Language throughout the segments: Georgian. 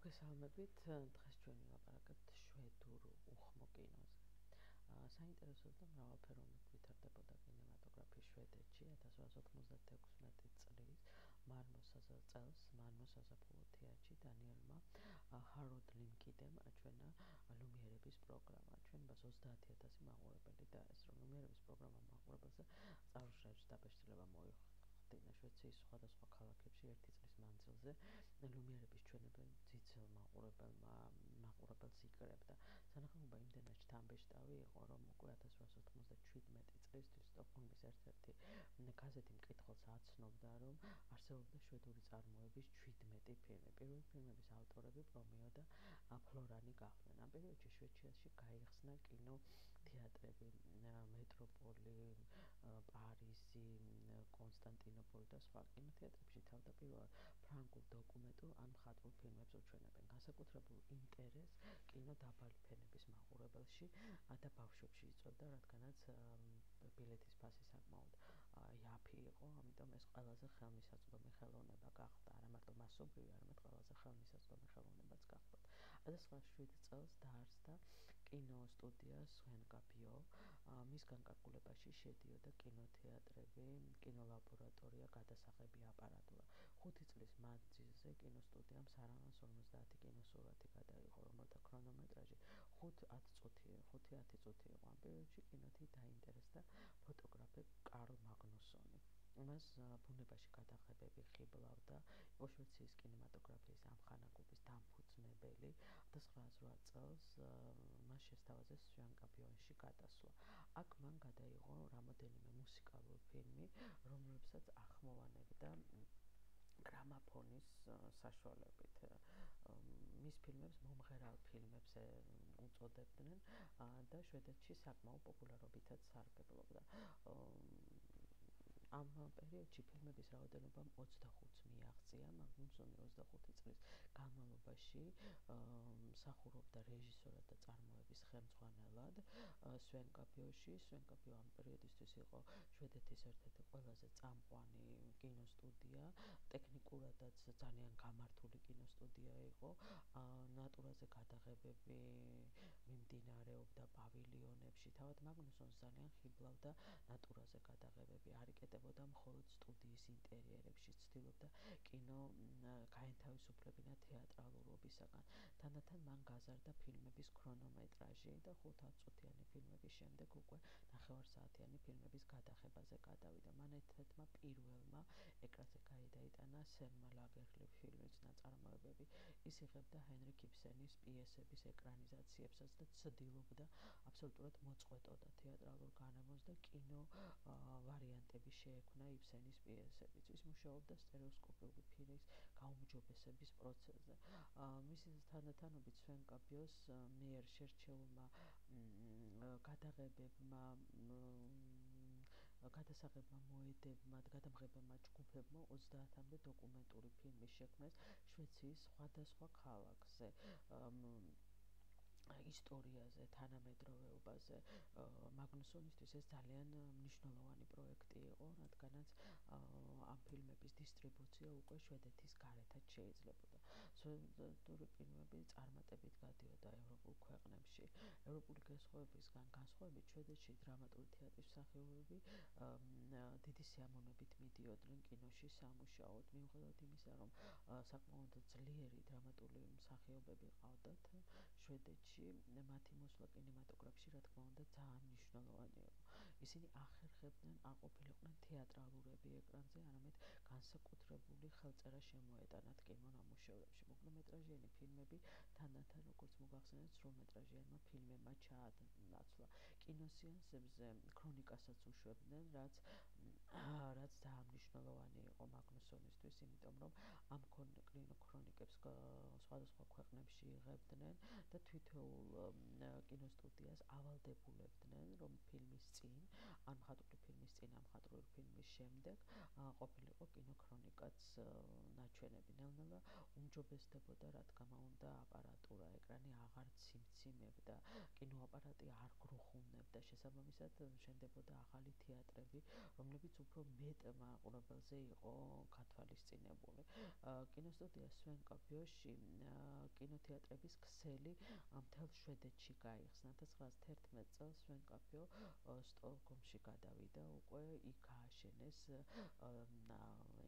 მოგესალმებით, დღეს ჩვენ ვილაპარაკებთ შვედურ უხმო კინოზე. საინტერესო და მრავალფეროვნად ვითარდებოდა კინემატოგრაფი შვედეთში 1896 წლის მარნო საზაფხულო თეატრში დანიელმა ჰაროლდ ლინკიდემ აჩვენა ლუმიერების პროგრამა. ჩვენებას 30,000 მაყურებელი დაესწრო. ლუმიერების პროგრამა მაყურებელზე წარუშაებს დაბეჭდილება მოიხდინა შვეიცარიის სხვადასხვა ქალაქებში ერთი წლის მანძილზე. ლუმიერების ჩვენებენ ძიძელ მაყურებელს იკრებდა. სანახაობა იმდენად შთამბეჭდავი იყო, რომ უკვე 1897 წლისთვის სტოკჰოლმის ერთ-ერთი გაზეთი მკითხველს აცნობდა, რომ არსებობდა შვედური წარმოების 17 ფილმი. პირველი ფილმების ავტორები პრომიო და ფლორანი გახდნენ. ამ პერიოდში შვედეთში გაიხსნა კინოთეატრები მეტროპოლი, პარიზი, კონსტანტინოპოლი და სხვა. კინოთეატრებში თავდაპირველად ფრანგულ დოკუმენტურ ან მხატვრულ ფილმებს უჩვენებენ. განსაკუთრებულ ინტერესს კინო დაბალი ფენების მაყურებელში და ბავშვებში იწვევდა, რადგანაც ბილეთის ფასი საკმაოდ იაფი იყო, ამიტომ ეს ყველაზე ხელმისაწვდომი ხელოვნება გახდა. არა მარტო მასობრივი, არამედ ყველაზე ხელმისაწვდომი ხელოვნებაც გახდა. 1907 წელს დაარსდა კინოსტუდია სვენკაპიო. მის განკარგულებაში შედიოდა კინოთეატრები, კინოლაბორატორია, გადასაღები აპარატურა. 5 წლის მანძილზე კინოსტუდიამ სარავნას 50 კინოსურათი გადაიღო, რომელთა ქრონომეტრაჟი 5-10 წუთი იყო. ამ პერიოდში კინოთი დაინტერესდა ფოტოგრაფი კარლ მაგნუსონი. მას ბუნებაში გადაღებები ხიბლავდა. იყო შვეიცარიის კინემატოგრაფიის ამხანაგობის დამფუძნებელი. 1908 წელს მას შესთავაზეს სვენკაპიოში გადასვლა. აქ მან გადაიღო რამოდენიმე მუსიკალური ფილმი, რომლებსაც ახმოვანებდა გრამაფონის საშუალებით. მის ფილმებს მომღერალ ფილმებს უწოდებდნენ და შვედეთში საკმაოდ პოპულარობითაც სარგებლობდა. ამ პერიოდში ფილმების რაოდენობამ 25 მიაღწია. მაგნუსონი 25 წლის განმავლობაში მსახურობდა რეჟისორად და წარმოების ხელმძღვანელად სვენკაპიოში. სვენკაპიო ამ პერიოდისთვის იყო შვედეთის ერთ-ერთი ყველაზე წამყვანი კინოსტუდია. ტექნიკურადაც ძალიან გამართული კინოსტუდია იყო. ნატურაზე გადაღებები მიმდინარეობდა პავილიონებში. თავად მაგნუსონს ძალიან ხიბლავდა ნატურაზე გადაღებები. არ იკეტებოდა მხოლოდ სტუდიის ინტერიერებში, ცდილობდა კინო გაენთავისუფლებინა თეატრალურობისაგან. თანდათან მან გაზარდა ფილმების ქრონომეტრაჟი და 5-10 წუთიანი ფილმების შემდეგ უკვე ნახევარსაათიანი ფილმების გადაღებაზე გადავიდა. მან ერთ-ერთმა პირველმა ეკრანზე გაიტანა სელმა ლაგერლიფ ფილმის ნაწარმოებები. ის იღებდა ჰენრიკ იბსენის პიესების ეკრანიზაციებსაც და ცდილობდა აბსოლუტურად მოწყვეტოდა თეატრალურ განემოს და კინო ვარიანტები შეექმნა იბსენის პიესებიც. ის მუშაობდა სტერეოსკოპიური ფილმის გაუმჯობესების პროცესზე. მისი თანდათანობით სვენკაპიოს მიერ შერჩეულმა გადასაღებმა მოედებმა და გადამღებელმა ჯგუფებმა 30-მდე დოკუმენტური ფილმის შექმნეს შვეიცარიის სხვადასხვა ქალაქზე. ისტორიაზე, თანამედროვეობაზე. მაგნუსონისთვის ეს ძალიან მნიშვნელოვანი პროექტი იყო, რადგანაც ამ ფილმების დისტრიბუცია უკვე შვედეთის გარეთაც შეიძლებოდა. შვედური ფილმები წარმატებით გადიოდა ევროპულ ქვეყნებში. ევროპული განსხვავებისგან განსხვავებით, შვედეთში დრამატული თეატრის მსახიობები დიდი სიამოვნებით მიდიოდნენ კინოში სამუშაოდ. მიუხედავად იმისა, რომ საკმაოდ ძლიერი დრამატული მსახიობები ყავდათ შვედეთში, მათი მოსვლა კინემატოგრაფში, რა თქმა უნდა, ძალიან მნიშვნელოვანი იყო. ისინი ახერხებდნენ, არ ყოფილიყვნენ თეატრალურები ეკრანზე, არამედ განსაკუთრებული ხელწერა შემოეტანათ კინონამუშევრებში. მოკლემეტრაჟიანი ფილმები თანდათან, როგორც მოგახსენეთ, სრულმეტრაჟიანმა ფილმებმა ჩაანაცვლა. კინოსეანსებზე ქრონიკასაც უშვებდნენ, რაც ძალიან მნიშვნელოვანი იყო მაგნუსონისთვის, იმიტომ რომ ამ ქრონიკებს სხვადასხვა ქვეყნებში იღებდნენ და თითოეულ კინოსტუდიას ავალდებულებდნენ, რომ ფილმის წინ, ან მხატვრული ფილმის წინ, ან მხატვრული ფილმის შემდეგ ყოფილიყო კინოქრონიკაც ნაჩვენები. ნელ-ნელა უმჯობესდებოდა, რა თქმა უნდა, აპარატურა, ეკრანი აღარ ციმციმებდა, კინოაპარატი არ გრუხუნებდა, შესაბამისად შენდებოდა ახალი თეატრები, რომლებიც უფრო მეტ მაყურებელზე იყო გათვალისწინებული. კინოსტუდია სვენკობიოში კინოთეატრების ქსელი მთელ შვედეთში გაიხსნა. 1911 წელს სვენკობიო სტოკჰოლმში გადავიდა, უკვე იქ ააშენეს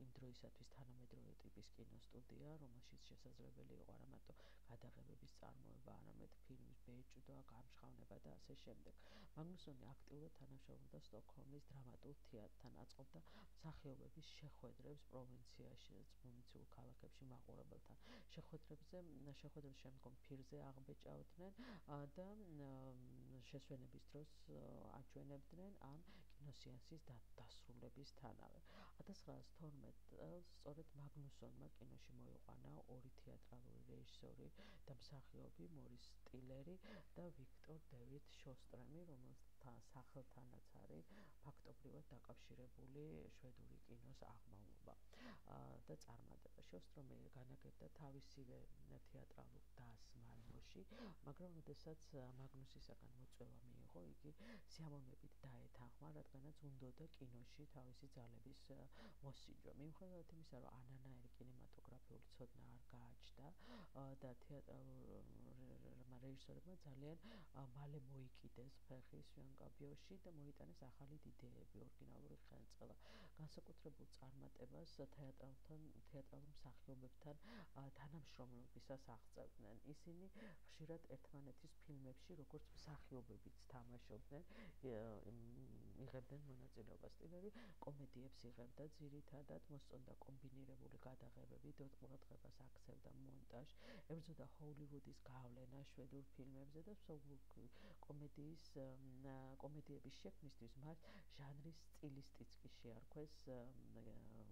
იმ დროისათვის თანამედროვე ტიპის კინოსტუდია, რომელშიც შესაძლებელი იყო არა მარტო გადაღებების წარმოება, არამედ ფილმის ბეჭდვა, გამჟღავნება და ასე შემდეგ. მაგნუსონი აქტიურად თანამშრომლობდა სტოკჰოლმის დრამატულ თეატრთან, აწყობდა მსახიობების შეხვედრებს პროვინციულ ქალაქებში მაყურებელთან. შეხვედრების შემდგომ ფირზე აღბეჭავდნენ და შესვენების დროს აჩვენებდნენ ან კინოსეანსის დასრულებისთანავე. 1912 წელს სწორედ მაგნუსონმა კინოში მოიყვანა ორი თეატრალური რეჟისორი და მსახიობი მორის სტილერი და ვიქტორ დევიდ შოსტრომი, რომელთა სახელთანაც არის ფაქტობრივად დაკავშირებული შვედური კინოს აღმავლობა და წარმატება. შოსტრომი განაგებდა თავისივე თეატრალურ დასს მალმოში, მაგრამ როდესაც მაგნუსისაგან მოწვევა მიიღო, იგი სიამოვნებით დაეთანხმა, რადგანაც უნდოდა კინოში თავისი ძალების მოსინჯვა. მიუხედავად იმისა, რომ ანანაირი კინემატოგრაფიული ცოდნა არ გააჩნდა და თეატრალურმა რეჟისორებმა ძალიან მალე მოიკიდეს ფეხი სვენკობიოში და მოიტანეს ახალი იდეები, ორიგინალური ხელწყობა. განსაკუთრებულ წარმატებას თეატრალურ მსახიობებთან თანამშრომლობისას აღწევდნენ. ისინი ხშირად ერთმანეთის ფილმებში როგორც მსახიობებიც თამაშობდნენ, იღებდნენ მონაწილეობას. სტილერი კომედიებს იღებდა ძირითადად, მოსწონდა კომბინირებული გადაღებები, ყურადღებას აქცევდა მონტაჟს, ებრძოდა ჰოლივუდის გავლენა შვედურ ფილმებზე და კომედიების შექმნისთვის მას ჟანრის სტილისტიც კი შეარქვეს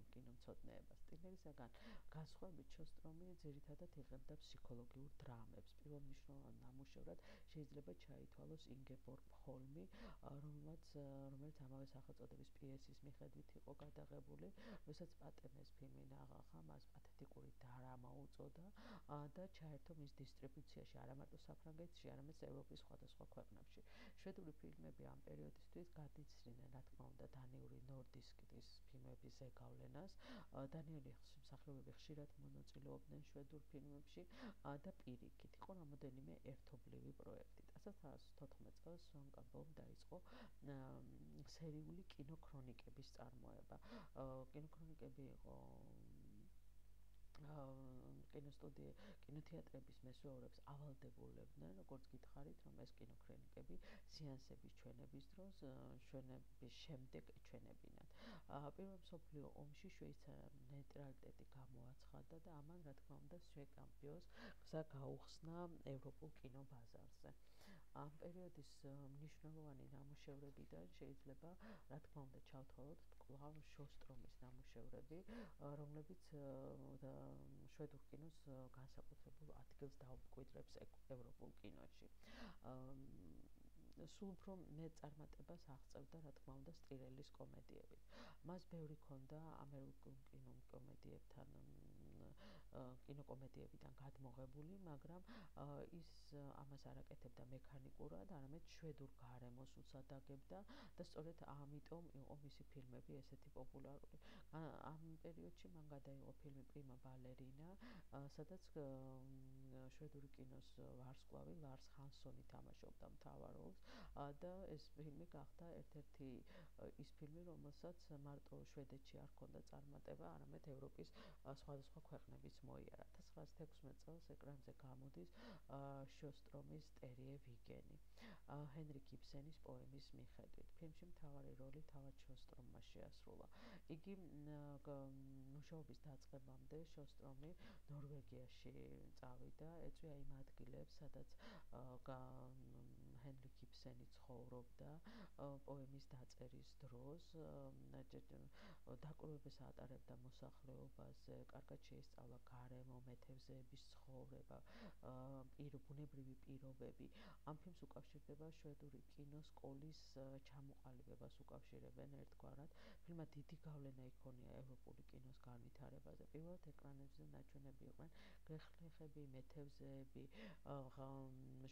კინომცოდნეებას. სტილერისაგან განსხვავებით შოსტრომი ძირითადად იღებდა ფსიქოლოგიურ დრამებს. პირველ მნიშვნელოვან ნამუშევრად შეიძლება ჩაითვალოს ინგებორგ ჰოლმი, რომელიც ამავე სახელწოდების პიესის მიხედვით იყო გადაღებული, როდესაც პატემეს ფილმი ნაღახა მას პათეტიკური დრამა უწოდა და ჩაერთო მის დისტრიბუციაში არა მარტო საფრანგეთში, არამედ ევროპის სხვადასხვა ქვეყნებში. შვედური ფილმები ამ პერიოდისთვის გადიცრიდნენ, რა თქმა უნდა, დანიური ნორდისტის ფილმების ზეგავლენას. დანიელი მსახიობები ხშირად მონაწილეობდნენ შვედურ ფილმებში და პირიქით იყო რამოდენიმე ერთობლივი პროექტი. 1914 წელს სვენკობიომ დაიწყო სერიული კინოქრონიკების წარმოება. კინოქრონიკები იყო კინოთეატრების მესვეურებს ავალდებულებდნენ, როგორც გითხარით, რომ ეს კინოქრონიკები სეანსების ჩვენების დროს, ჩვენების შემდეგ ჩვენებინათ. პირველ მსოფლიო ომში შვეიცარიამ ნეიტრალიტეტი გამოაცხადა და ამან, რა თქმა უნდა, სვენკობიოს გზა გაუხსნა ევროპულ კინობაზარზე. ამ პერიოდის მნიშვნელოვანი ნამუშევრებიდან შეიძლება, რა თქმა უნდა, ჩავთვალოთ კვლავ შოსტრომის ნამუშევრები, რომლებიც შვედურ კინოს განსაკუთრებულ ადგილს დაუკვირდებს ევროპულ კინოში. სულ უფრო მეტ წარმატებას აღწევდა, რა თქმა უნდა, სტილერის კომედიებით. მას ბევრი ჰქონდა ამერიკულ კინოკომედიებიდან გადმოღებული, მაგრამ ის ამას არ აკეთებდა მექანიკურად, არამედ შვედურ გარემოს უსადაგებდა და სწორედ ამიტომ იყო მისი ფილმები ესეთი პოპულარული. ამ პერიოდში მან გადაიღო ფილმი პრიმა ბალერინა, სადაც შვედური კინოს ვარსკვლავი ლარს ჰანსონი თამაშობდა მთავარ როლს და ეს ფილმი გახდა ერთ-ერთი ის ფილმი, რომელსაც მარტო შვედეთში არ ჰქონდა წარმატება, არამედ ევროპის სხვადასხვა ქვეყნებიც მოიარა. 1916 წელს ეკრანზე გამოდის შოსტრომის ტერიე ვიგენი, ჰენრი გიბსენის პოემის მიხედვით. ფილმში მთავარი როლი თავად შოსტრომმა შეასრულა. იგი მუშაობის დაწყებამდე შოსტრომი ნორვეგიაში წავიდა, ეწვია იმ ადგილებს, სადაც ჰენრი გიბსენი ცხოვრობდა პოემის დაწერის დროს, დაკვირვებებს ატარებდა მოსახლეობაზე, კარგად შეისწავლა გარემო, მეთევზეების ცხოვრება, ბუნებრივი პირობები. ამ ფილმს უკავშირდება შვედური კინოს სკოლის ჩამოყალიბებას უკავშირებენ ერთგვარად. ფილმმა დიდი გავლენა იქონია ევროპული კინოს განვითარებაზე. პირველად ეკრანებზე ნაჩვენები იყვნენ გლეხები, მეთევზეები,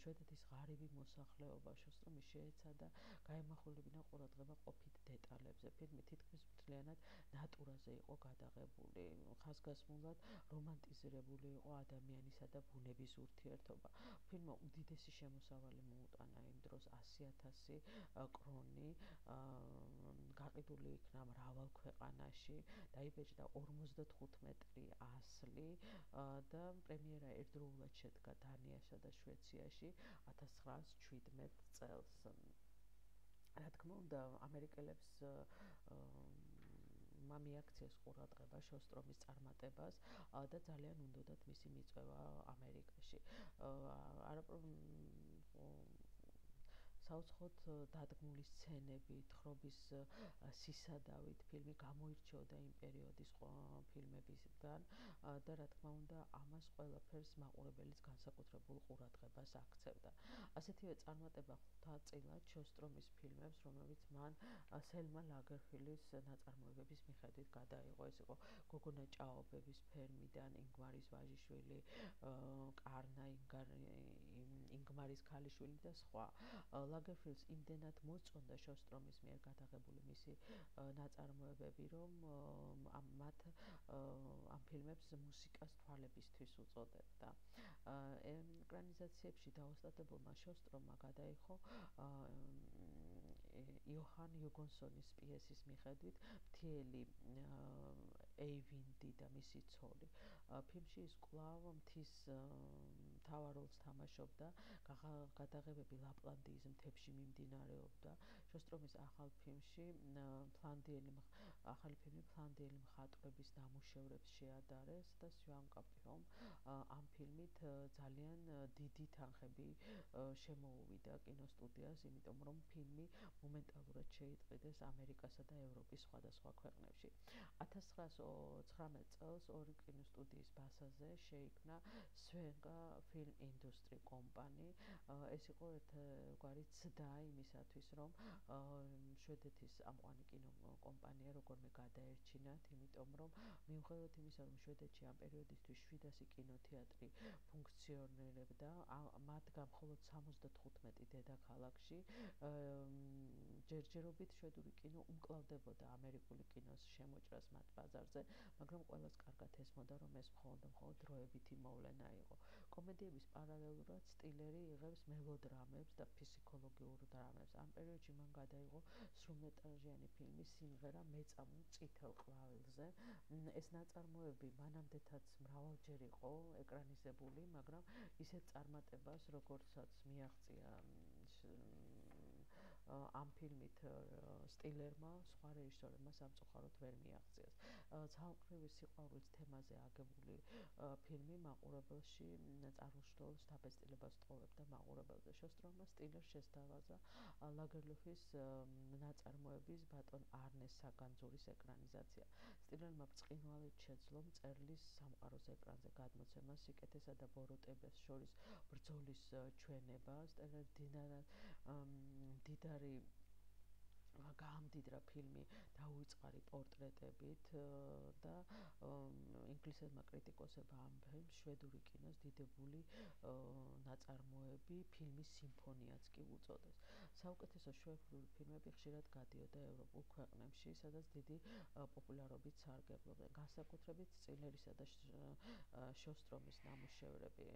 შვედეთის ღარიბი მოსახლეობა, შოსტრომი შეეცადა გაემახვილებინა ყურადღება ყოფით დეტალებზე. ფილმი თითქმის მთლიანად ნატურაზე იყო გადაღებული, ხაზგასმულად რომანტიზირებული იყო ადამიანისა და ბუნების ურთიერთობა. ფილმმა უდიდესი შემოსავალი მოუტანა იმ დროს 100,000 კრონი, გაყიდული იქნა მრავალ ქვეყანაში, დაიბეჭდა 55 მეტრი ასლი და პრემიერა ერთდროულად შედგა დანიასა და შვეიცარიაში 1917 წელს. რა თქმა უნდა, ამერიკელებს მიაქციეს ყურადღება შოსტრომის წარმატებას და ძალიან უნდოდათ მისი მიწვევა ამერიკაში. საუცხოდ დადგმული სცენები, თხრობის სისადავით ფილმი გამოირჩეოდა იმ პერიოდის ფილმებისგან და რა თქმა უნდა, ამას ყველაფერს მაყურებელის განსაკუთრებულ ყურადღებას აქცევდა. ასეთივე წარმატება ხვდა წილად შოსტრომის ფილმებს, რომლებიც მან სელმა ლაგერფელდის ნაწარმოებების მიხედვით გადაიღო. ეს იყო გოგონა ჭაობების ფერმიდან, ინგმარის ვაჟიშვილი, კარნა ინგმარის ქალიშვილი და სხვა. ლაგერფელდს იმდენად მოწონდა შოსტრომის მიერ გადაღებული მისი ნაწარმოებები, რომ ამ ფილმებს მუსიკას თვალებისთვის უწოდებდა. ეკრანიზაციებში დაოსტატებულმა შოსტრომმა გადაიხო იოჰან იუგონსონის პიესის მიხედვით მთიელი ეივინდი და მისი ცოლი. ფილმში ის კვლავ მთის მთავარ როლს თამაშობდა, გადაღებები ლაპლანდიის მთებში მიმდინარეობდა. შოსტრომის ახალი ფილმი ფლანდრიელი მხატვრების ნამუშევრებს შეადარეს და სვანკაპიომ ამ ფილმით ძალიან დიდი თანხები შემოუვიდა კინოსტუდიას, იმიტომ რომ ფილმი მომენტალურად შეიტყიდეს ამერიკასა და ევროპის სხვადასხვა ქვეყნებში. 1919 წელს ორი კინოსტუდიის ბაზაზე შეიქმნა სვენკა ფილმ ინდუსტრი კომპანი. ეს იყო ერთგვარი ცდა იმისათვის, რომ შვედეთის ამყვანი კინოკომპანია როგორმე გადაერჩინათ, იმიტომ რომ მიუხედავად იმისა, რომ შვედეთში ამ პერიოდისთვის 700 კინოთეატრი ფუნქციონირებდა, მათგან მხოლოდ 75 დედაქალაქში, ჯერჯერობით შვედური კინო უმკლავდებოდა ამერიკული კინოს შემოჭრას მათ ბაზარზე, მაგრამ ყველას კარგად ესმოდა, რომ ეს მხოლოდ დროებითი მოვლენა იყო. კომედიების პარალელურად სტილერი იღებს მელოდრამებს და ფსიქოლოგიურ დრამებს. ამ პერიოდში მან გადაიღო სრულმეტრაჟიანი ფილმი სიმღერა მეწამულ წითელ ყვავილზე. ეს ნაწარმოები მანამდეც მრავალჯერ იყო ეკრანიზებული, მაგრამ ისეთ წარმატებას, როგორცაც მიაღწია ამ ფილმით სტილერმა, სხვა რეჟისორებმა სამწუხაროდ ვერ მიაღწიეს. ცალმყრივი სიყვარულის თემაზე აგებული ფილმი მაყურებელში წარმოშრობს დაბეჭდილებას ტოვებდა მაყურებელზე. შოსტრომმა სტილერს შესთავაზა ლაგერლოფის ნაწარმოების ბატონ არნეს საგანძურის ეკრანიზაცია. სტილერმა ბრწყინვალედ შეძლო მწერლის სამყაროს ეკრანზე გადმოცემა, სიკეთესა და ბოროტებას შორის ბრძოლის ჩვენება. სტილერი მდიდარი გაამდიდრა ფილმი დაუვიწყარი პორტრეტებით და ინგლისელმა კრიტიკოსებმა ამ ფილმს შვედური კინოს დიდებული ნაწარმოები, ფილმის სიმფონიაც კი უწოდეს. საუკეთესო შვედური ფილმები ხშირად გადიოდა ევროპულ ქვეყნებში, სადაც დიდი პოპულარობით სარგებლობდნენ. განსაკუთრებით სტილერისა და შოსტრომის ნამუშევრები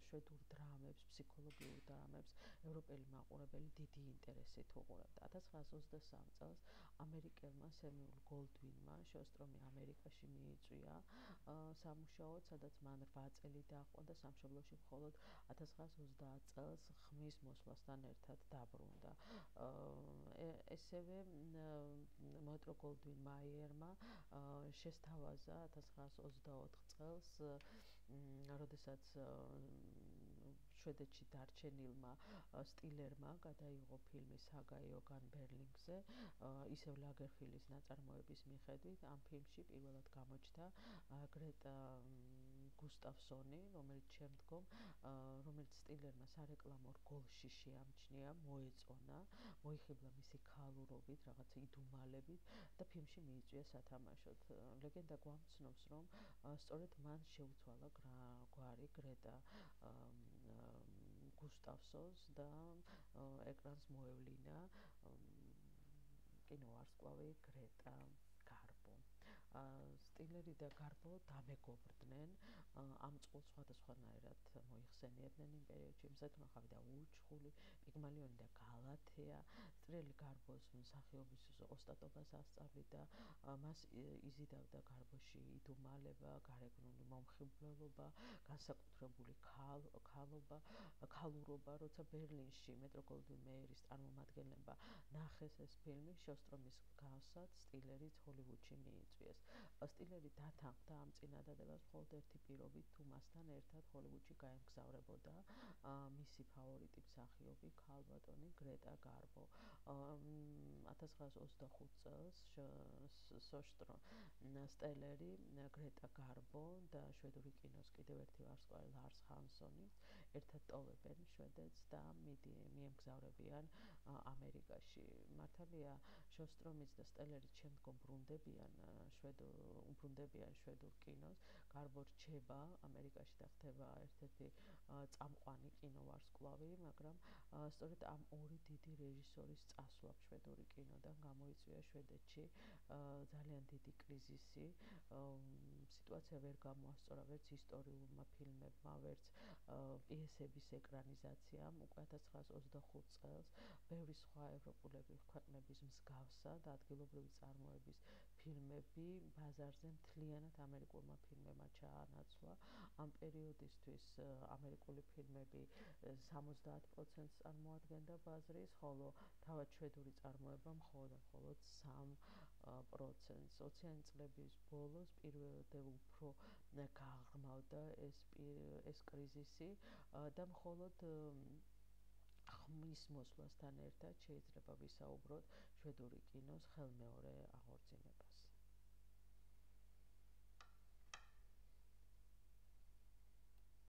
შვედურ დრამებს, ფსიქოლოგიურ დრამებს ევროპელი მაყურებელი დიდი ინტერესით უყურებდა. 1923 წელს ამერიკელმა სემიულ გოლდვინმა შოსტრომი ამერიკაში მიიწვია სამუშაოდ, სადაც მან 8 წელი დაჰყო და სამშობლოში მხოლოდ 1930 წელს ხმის მოსვლასთან ერთად დაბრუნდა. ესევე მეტრო გოლდვინ მაიერმა შესთავაზა 1924 წელს, როდესაც შვედეთში დარჩენილმა სტილერმა გადაიღო ფილმი საგა იოგან ბერლინგზე, ისევ ლაგერფელდის ნაწარმოების მიხედვით. ამ ფილმში პირველად გამოჩნდა გრეტა გუსტავსონი, რომელიც სტილერმა სარეკლამო რგოლში შეამჩნია, მოეწონა, მოიხიბლა მისი ქალურობით, რაღაცა იდუმალებით და ფილმში მიიწვია სათამაშოდ. ლეგენდა გვამცნობს, რომ სწორედ მან შეუცვალა გვარი გრეტა გუსტავსონს და ეკრანს მოევლინა კინოვარსკვლავი გრეტა გარბო. სტილერი და გარბო დამეგობრდნენ, ამ წყვილს სხვადასხვანაირად მოიხსენიებდნენ იმ პერიოდში, მსეთუნახავი და ურჩხული, პიგმალიონი და გალათეა. სტრელი გარბოს მსახიობის ოსტატობას ასწავლიდა, მას იზიდავდა გარბოში იდუმალება, გარეგნული მომხიბვლელობა, განსაკუთრებული ქალურობა, როცა ბერლინში მეტრո-გოლდვინ-მეიერის წარმომადგენლებმა ნახეს ეს ფილმი, შოსტრომის მსგავსად სტილერიც ჰოლივუდში მიიწვიეს. სტილერი დათანხმდა ამ წინადადებას მხოლოდ ერთი პირობით, თუ მასთან ერთად ჰოლივუდში გაემგზავრებოდა მისი ფავორიტი მსახიობი ქალბატონი გრეტა გარბო. 1925 წელს სტელერი, გრეტა გარბო და შვედური კინოს კიდევ ერთი ვარსკვლავი ლარს ჰანსონი ერთად ტოვებენ შვედეთს და მიემგზავრებიან ამერიკაში. მართალია, შოსტრომიც და სტელერიც შემდგომ უბრუნდებიან შვედურ კინოს. გარბო რჩება ამერიკაში და ხდება ერთ-ერთი წამყვანი კინოვარსკვლავი, მაგრამ სწორედ ამ ორი დიდი რეჟისორის წასვლამ შვედური კინოდან გამოიწვია შვედეთში ძალიან დიდი კრიზისი. სიტუაცია ვერ გამოასწორა ვერც ისტორიულმა ფილმებმა, ვერც პიესების ეკრანიზაციამ. უკვე 1925 წელს ბევრი სხვა ევროპული ქვეყნების მსგავსად ადგილობრივი წარმოების ფილმები ბაზარზე მთლიანად ამერიკულმა ფილმებმა ჩაანაცვლა. ამ პერიოდისთვის ამერიკული ფილმები 70%-ს წარმოადგენდა ბაზრის, ხოლო თავად შვედური წარმოება მხოლოდ 3%-ს. 20-იანი წლების ბოლოს პირველად უფრო გააღრმავდა ეს კრიზისი და მხოლოდ ხმის მოსვლასთან ერთად შეიძლება ვისაუბროთ შვედური კინოს ხელმეორე აღორძინებაზე.